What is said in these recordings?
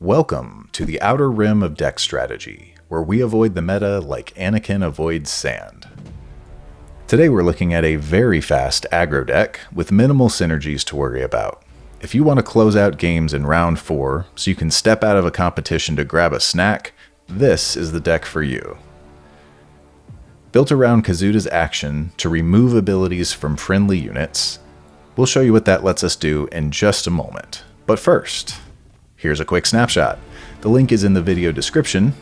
Welcome to the outer rim of deck strategy, where we avoid the meta like Anakin avoids sand. Today we're looking at a very fast aggro deck with minimal synergies to worry about. If you want to close out games in round 4 so you can step out of a competition to grab a snack, this is the deck for you. Built around Kazuda's action to remove abilities from friendly units, we'll show you what that lets us do in just a moment. But first, here's a quick snapshot. The link is in the video description.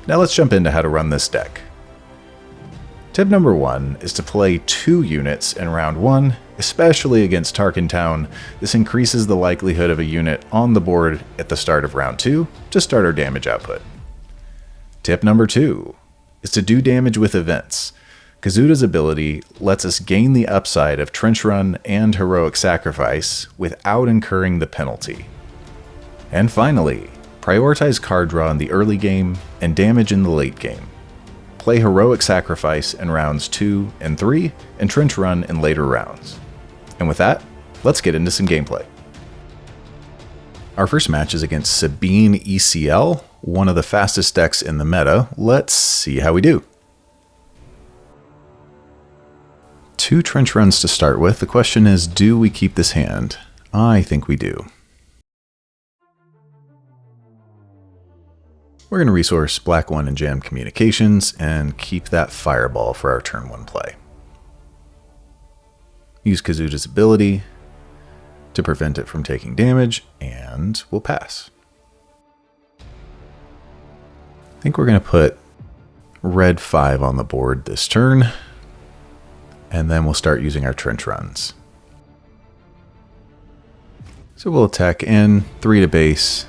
Now let's jump into how to run this deck. Tip number 1 is to play 2 units in round 1, especially against Tarkin Town. This increases the likelihood of a unit on the board at the start of round 2 to start our damage output. Tip number 2 is to do damage with events. Kazuda's ability lets us gain the upside of Trench Run and Heroic Sacrifice without incurring the penalty. And finally, prioritize card draw in the early game and damage in the late game. Play Heroic Sacrifice in rounds 2 and 3, and Trench Run in later rounds. And with that, let's get into some gameplay. Our first match is against Sabine ECL, one of the fastest decks in the meta. Let's see how we do. 2 Trench Runs to start with. The question is, do we keep this hand? I think we do. We're going to resource Black 1 and Jam Communications and keep that Fireball for our turn 1 play. Use Kazuda's ability to prevent it from taking damage, and we'll pass. I think we're going to put red 5 on the board this turn, and then we'll start using our Trench Runs. So we'll attack in, 3 to base,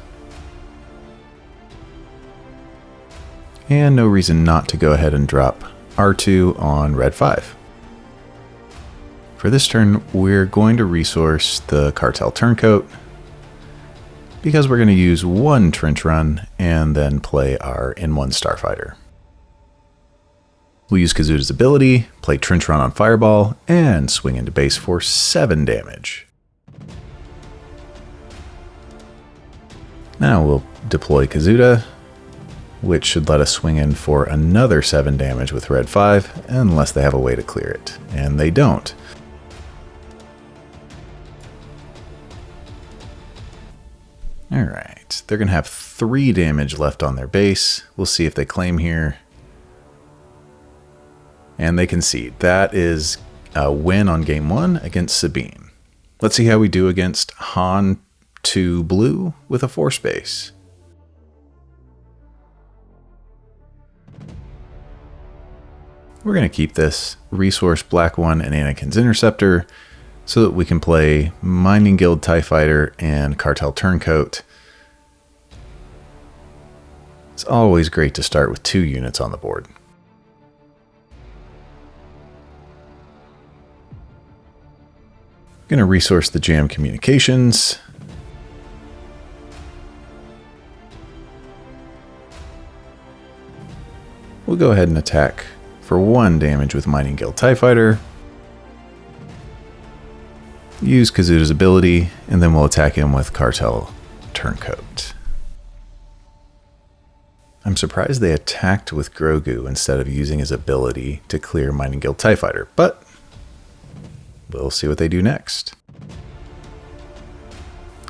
and no reason not to go ahead and drop R2 on red 5. For this turn, we're going to resource the Cartel Turncoat because we're going to use 1 Trench Run and then play our N1 Starfighter. We'll use Kazuda's ability, play Trench Run on Fireball, and swing into base for 7 damage. Now we'll deploy Kazuda, which should let us swing in for another 7 damage with red 5, unless they have a way to clear it. And they don't. Alright, they're going to have 3 damage left on their base. We'll see if they claim here. And they concede. That is a win on game 1 against Sabine. Let's see how we do against Han2 Blue with a 4 space. We're going to keep this, resource Black 1 and Anakin's Interceptor so that we can play Mining Guild TIE Fighter and Cartel Turncoat. It's always great to start with 2 units on the board. Going to resource the Jam Communications. We'll go ahead and attack for 1 damage with Mining Guild TIE Fighter. Use Kazuda's ability, and then we'll attack him with Cartel Turncoat. I'm surprised they attacked with Grogu instead of using his ability to clear Mining Guild TIE Fighter, but we'll see what they do next.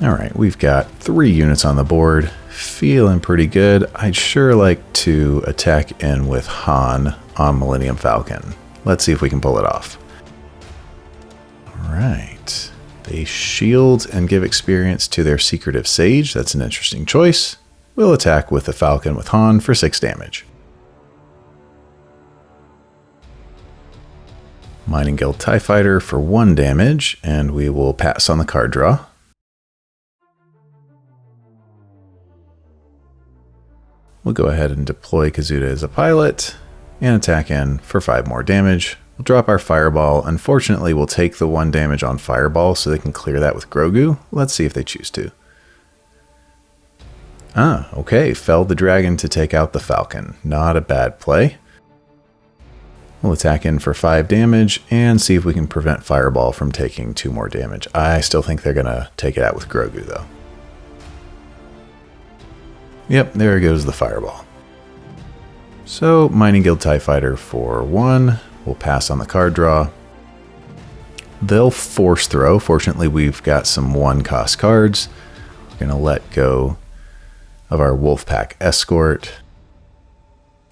Alright, we've got 3 units on the board. Feeling pretty good. I'd sure like to attack in with Han on Millennium Falcon. Let's see if we can pull it off. Alright. They shield and give experience to their Secretive Sage. That's an interesting choice. We'll attack with the Falcon with Han for 6 damage. Mining Guild TIE Fighter for 1 damage, and we will pass on the card draw. We'll go ahead and deploy Kazuda as a pilot and attack in for 5 more damage. We'll drop our Fireball. Unfortunately, we'll take the 1 damage on Fireball so they can clear that with Grogu. Let's see if they choose to. Okay. Fell the dragon to take out the Falcon. Not a bad play. We'll attack in for 5 damage and see if we can prevent Fireball from taking 2 more damage. I still think they're going to take it out with Grogu, though. Yep, there goes the fireball. So, Mining Guild TIE Fighter for 1. We'll pass on the card draw. They'll force throw. Fortunately, we've got some 1-cost cards. We're going to let go of our Wolfpack Escort.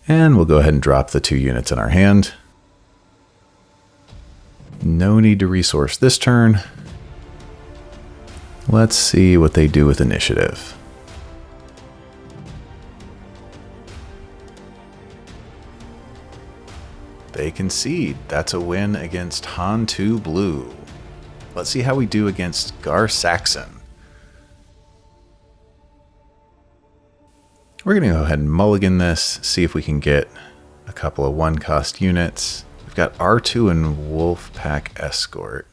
And we'll go ahead and drop the 2 units in our hand. No need to resource this turn. Let's see what they do with initiative. They concede. That's a win against Han2 Blue. Let's see how we do against Gar Saxon. We're going to go ahead and mulligan this, see if we can get a couple of 1-cost units. We've got R2 and Wolfpack Escort.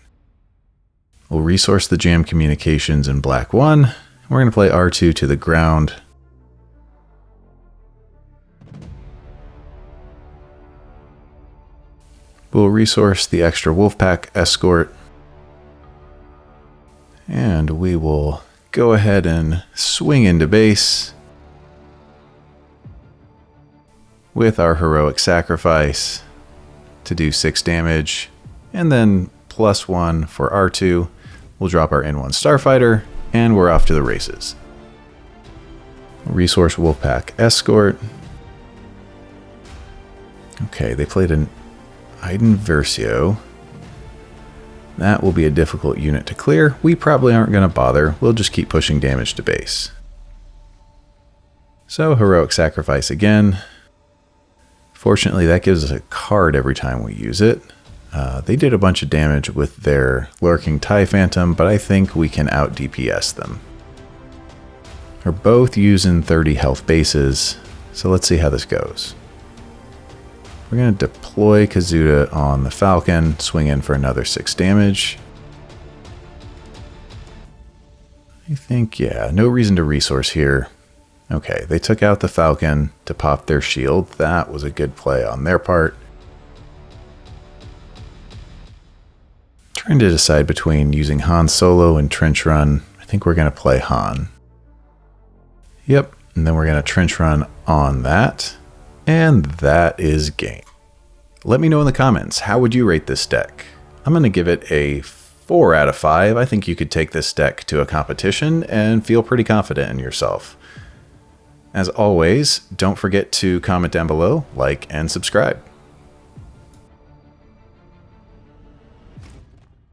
We'll resource the Jam Communications in black 1. We're going to play R2 to the ground. We'll resource the extra Wolfpack Escort. And we will go ahead and swing into base with our Heroic Sacrifice to do 6 damage. And then +1 for R2. We'll drop our N1 Starfighter, and we're off to the races. Resource Wolfpack Escort. Okay, they played an Iden Versio. That will be a difficult unit to clear. We probably aren't going to bother. We'll just keep pushing damage to base. So, Heroic Sacrifice again. Fortunately, that gives us a card every time we use it. They did a bunch of damage with their Lurking TIE Phantom, but I think we can out DPS them. We're both using 30 health bases, so let's see how this goes. We're going to deploy Kazuda on the Falcon, swing in for another 6 damage. I think, yeah, no reason to resource here. Okay, they took out the Falcon to pop their shield. That was a good play on their part. Trying to decide between using Han Solo and Trench Run. I think we're going to play Han. Yep, and then we're going to Trench Run on that. And that is game. Let me know in the comments, how would you rate this deck? I'm going to give it a 4 out of 5. I think you could take this deck to a competition and feel pretty confident in yourself. As always, don't forget to comment down below, like, and subscribe.